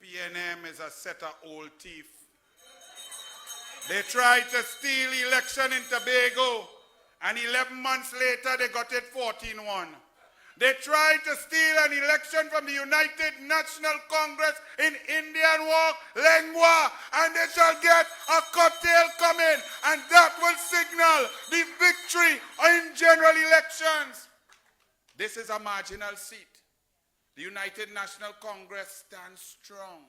PNM is a set of old thief. They tried to steal election in Tobago, and 11 months later they got it 14-1. They tried to steal an election from the United National Congress in Indian Walk, Lengua, and they shall get a cocktail coming, and that will signal the victory in general elections. This is a marginal seat. The United National Congress stands strong.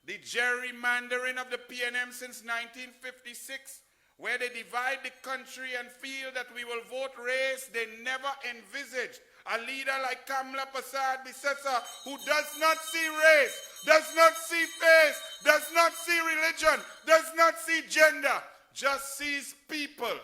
The gerrymandering of the PNM since 1956, where they divide the country and feel that we will vote race, they never envisaged a leader like Kamla Prasad Bisesa, who does not see race, does not see face, does not see religion, does not see gender, just sees people.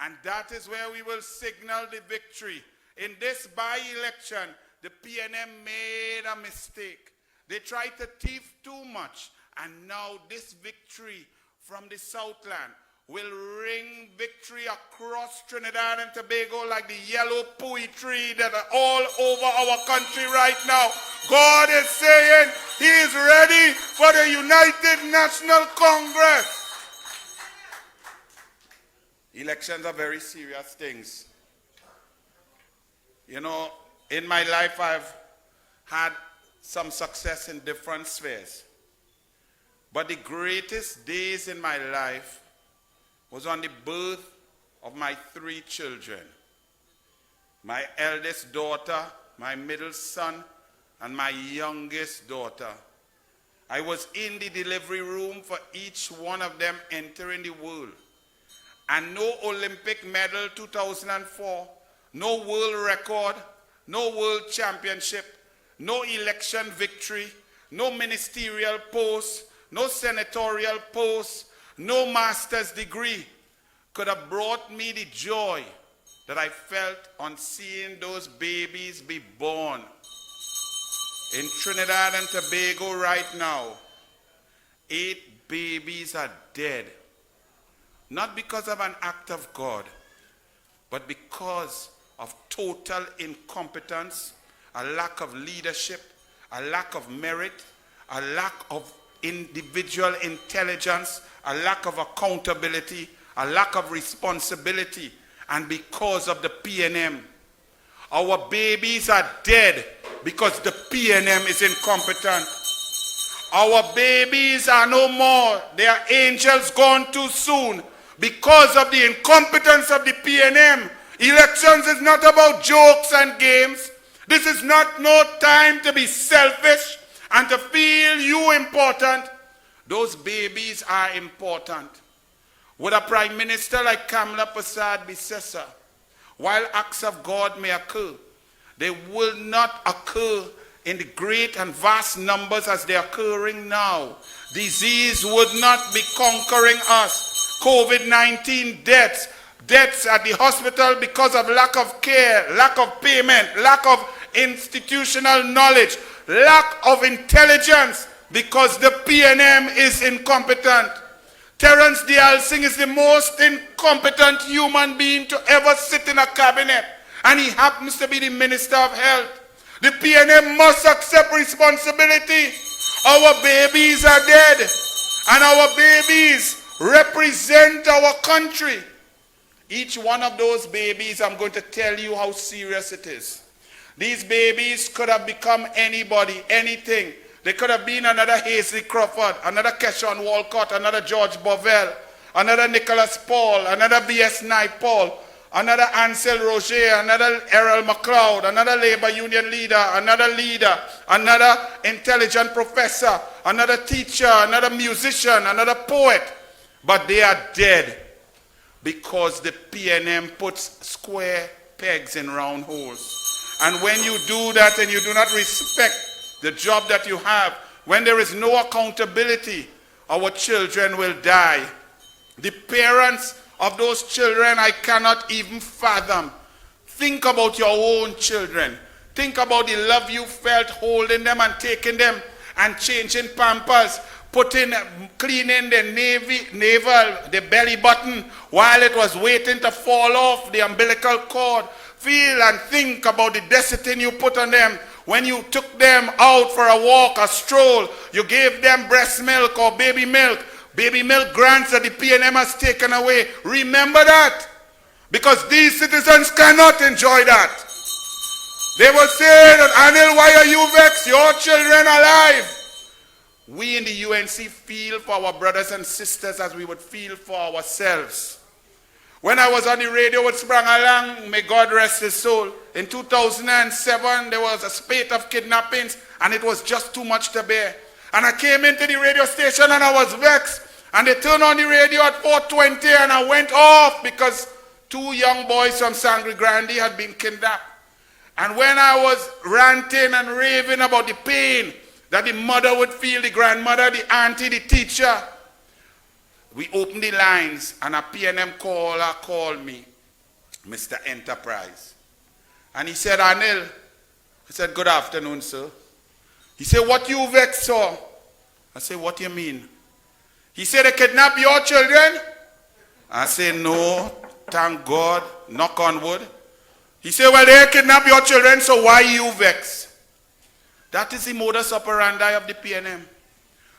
And that is where we will signal the victory. In this by-election, the PNM made a mistake. They tried to thief too much, and now this victory from the Southland will ring victory across Trinidad and Tobago like the yellow pui tree that are all over our country right now. God is saying he is ready for the United National Congress. Elections are very serious things. You know, in my life I've had some success in different spheres. But the greatest days in my life was on the birth of my 3 children. My eldest daughter, my middle son, and my youngest daughter. I was in the delivery room for each one of them entering the world. And no Olympic medal 2004, no world record, no world championship, no election victory, no ministerial post, no senatorial post, no master's degree could have brought me the joy that I felt on seeing those babies be born. In Trinidad and Tobago right now, 8 babies are dead. Not because of an act of God, but because of total incompetence, a lack of leadership, a lack of merit, a lack of individual intelligence, a lack of accountability, a lack of responsibility, and because of the PNM. Our babies are dead because the PNM is incompetent. Our babies are no more. They are angels gone too soon because of the incompetence of the PNM. Elections is not about jokes and games. This is not no time to be selfish and to feel you important. Those babies are important. Would a prime minister like Kamla Prasad Bisesa, while acts of God may occur, they will not occur in the great and vast numbers as they are occurring now. Disease would not be conquering us. COVID-19 deaths, deaths at the hospital because of lack of care, lack of payment, lack of institutional knowledge, lack of intelligence, because the PNM is incompetent. Terence Dialsing is the most incompetent human being to ever sit in a cabinet, and he happens to be the Minister of Health. The PNM must accept responsibility. Our babies are dead, and our babies represent our country. Each one of those babies, I'm going to tell you how serious it is. These babies could have become anybody, anything. They could have been another Hasely Crawford, another Keshawn Walcott, another George Bovell, another Nicholas Paul, another V.S. Naipaul, another Ansel Roger, another Errol McLeod, another labor union leader, another intelligent professor, another teacher, another musician, another poet. But they are dead because the PNM puts square pegs in round holes. And when you do that and you do not respect the job that you have, when there is no accountability, our children will die. The parents of those children, I cannot even fathom. Think about your own children. Think about the love you felt holding them and taking them and changing pampers, cleaning the belly button while it was waiting to fall off the umbilical cord. Feel and think about the destiny you put on them When you took them out for a walk, a stroll, you gave them breast milk or baby milk grants that the PNM has taken away. Remember that. Because these citizens cannot enjoy that. They will say that, Anil, why are you vexed? Your children are alive. We in the UNC feel for our brothers and sisters as we would feel for ourselves. When I was on the radio with Sprang Alang, may God rest his soul, in 2007 there was a spate of kidnappings and it was just too much to bear. And I came into the radio station and I was vexed. And they turned on the radio at 4:20 and I went off because 2 young boys from Sangre Grande had been kidnapped. And when I was ranting and raving about the pain that the mother would feel, the grandmother, the auntie, the teacher, we opened the lines and a PNM caller called me, Mr. Enterprise. And he said, Anil, I said, good afternoon, sir. He said, what you vexed for? I said, what do you mean? He said, they kidnapped your children? I said, no, thank God, knock on wood. He said, well, they kidnapped your children, so why you vexed? That is the modus operandi of the PNM.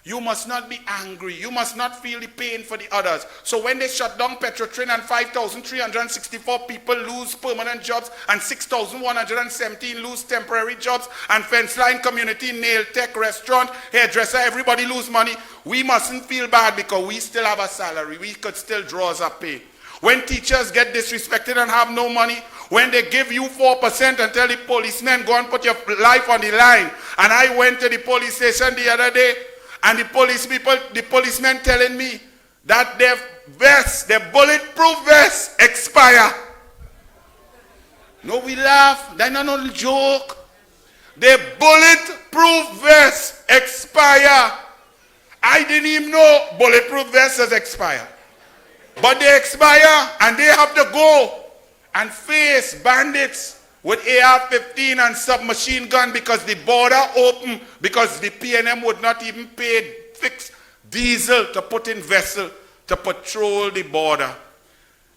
You must not be angry. You must not feel the pain for the others. So when they shut down Petrotrin and 5,364 people lose permanent jobs and 6,117 lose temporary jobs and fence line community, nail tech, restaurant, hairdresser, everybody lose money, we mustn't feel bad because we still have a salary. We could still draw us a pay. When teachers get disrespected and have no money, when they give you 4% and tell the policemen, go and put your life on the line. And I went to the police station the other day, and the policemen telling me that their vests, their bulletproof vests expire. No, we laugh. That's not a joke. Their bulletproof vests expire. I didn't even know bulletproof vests expire. But they expire, and they have to go and face bandits with AR-15 and submachine gun because the border open, because the PNM would not even pay fixed diesel to put in vessel to patrol the border.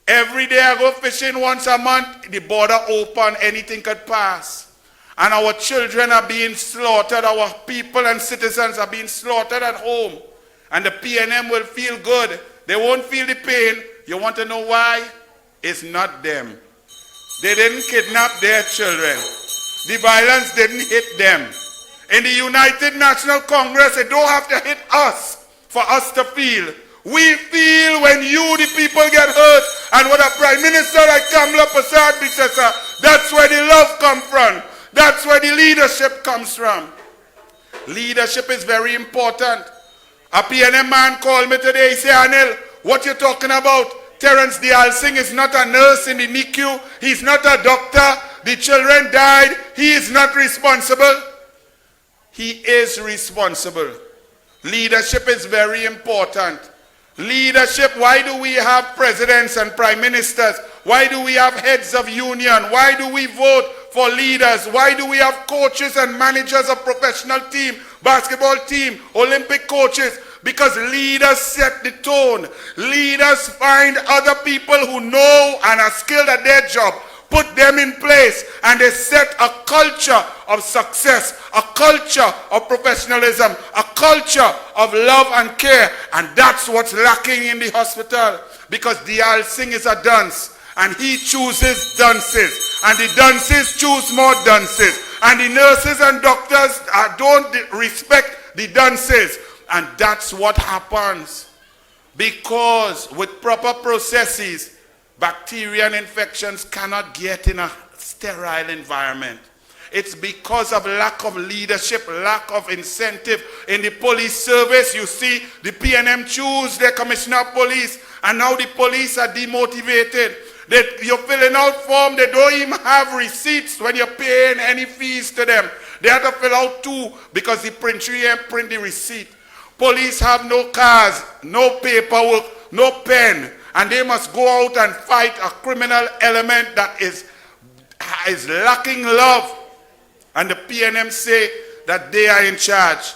Every day I go fishing once a month, the border open, anything could pass. And our children are being slaughtered, our people and citizens are being slaughtered at home. And the PNM will feel good. They won't feel the pain. You want to know why? It's not them. They didn't kidnap their children. The violence didn't hit them. In the United National Congress, it don't have to hit us for us to feel. We feel when you, the people, get hurt. And when a Prime Minister like Kamala Prasad says, that's where the love comes from. That's where the leadership comes from. Leadership is very important. A PNM man called me today. He said, Anil, what you talking about? Terence Dial Singh is not a nurse in the NICU. He's not a doctor. The children died. He is not responsible. He is responsible. Leadership is very important. Leadership, why do we have presidents and prime ministers? Why do we have heads of union? Why do we vote for leaders? Why do we have coaches and managers of professional team, basketball team, Olympic coaches? Because leaders set the tone. Leaders find other people who know and are skilled at their job, put them in place, and they set a culture of success, a culture of professionalism, a culture of love and care. And that's what's lacking in the hospital. Because Dial Singh is a dunce, and he chooses dunces, and the dunces choose more dunces, and the nurses and doctors don't respect the dunces. And that's what happens. Because with proper processes, bacteria and infections cannot get in a sterile environment. It's because of lack of leadership, lack of incentive. In the police service, you see, the PNM choose their commissioner of police, and now the police are demotivated. You're filling out form, they don't even have receipts when you're paying any fees to them. They have to fill out 2 because the printer ain't print the receipt. Police have no cars, no paperwork, no pen, and they must go out and fight a criminal element that is lacking love. And the PNM say that they are in charge.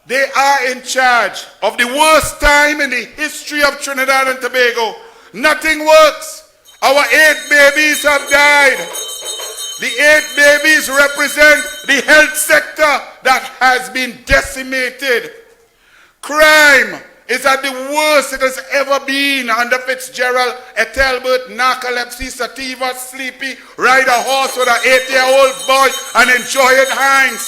They are in charge of the worst time in the history of Trinidad and Tobago. Nothing works. Our 8 babies have died. The 8 babies represent the health sector that has been decimated. Crime is at the worst it has ever been under Fitzgerald, Ethelbert, narcolepsy, sativa, sleepy, ride a horse with an 8-year-old boy and enjoy it, Heinz.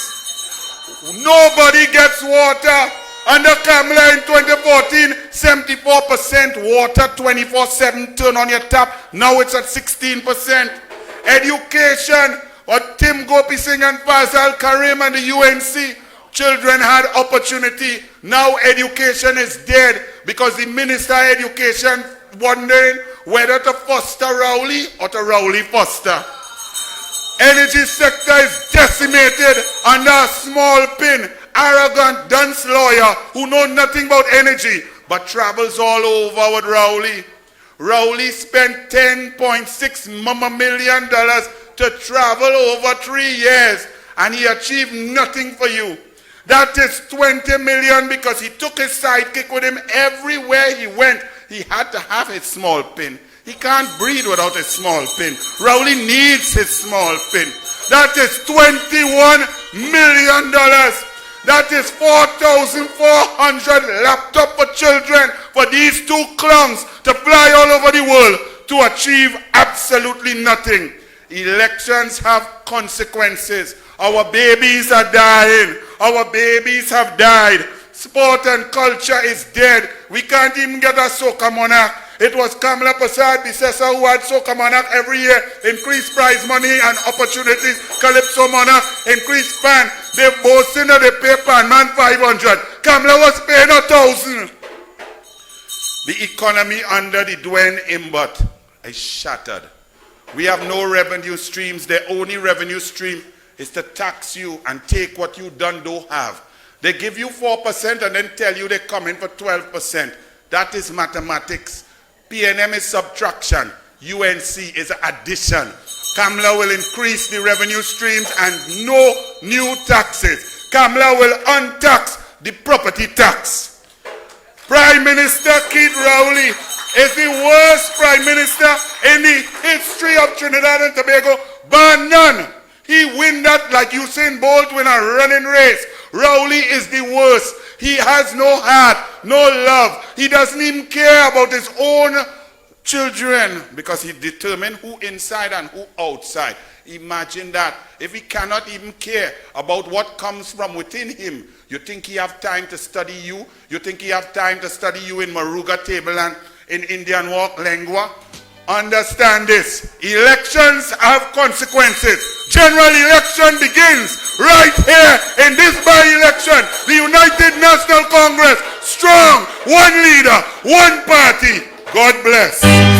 Nobody gets water. Under Kamala in 2014, 74% water, 24/7, turn on your tap. Now it's at 16%. Education, what Tim Gopi Singh and Fazal Karim and the UNC, children had opportunity. Now education is dead because the Minister of Education wondering whether to foster Rowley or to Rowley foster. Energy sector is decimated under a small pin, arrogant dunce lawyer who know nothing about energy but travels all over with Rowley. Rowley spent $10.6 million to travel over 3 years and he achieved nothing for you. That is $20 million because he took his sidekick with him everywhere he went. He had to have his small pin. He can't breathe without a small pin. Rowley needs his small pin. That is $21 million. That is 4,400 laptops for children for these 2 clowns to fly all over the world to achieve absolutely nothing. Elections have consequences. Our babies are dying. Our babies have died. Sport and culture is dead. We can't even get a soca monarch. It was Kamala Prasad Bisesa who had soca monarch every year. Increased prize money and opportunities. Calypso monarch, increased pan. They boasting that they pay pan man 500. Kamala was paying 1,000. The economy under the Dwayne Imbot is shattered. We have no revenue streams. The only revenue stream is to tax you and take what you don't have. They give you 4% and then tell you they come in for 12%. That is mathematics. PNM is subtraction. UNC is addition. Kamala will increase the revenue streams and no new taxes. Kamala will untax the property tax. Prime Minister Keith Rowley is the worst Prime Minister in the history of Trinidad and Tobago, bar none. He win that like Usain Bolt win a running race. Rowley is the worst. He has no heart, no love. He doesn't even care about his own children because he determined who inside and who outside. Imagine that. If he cannot even care about what comes from within him, you think he have time to study you? You think he have time to study you in Maruga table and in Indian walk lingua? Understand this. Elections have consequences. General election begins right here in this by-election. The United National Congress, strong, one leader, one party. God bless.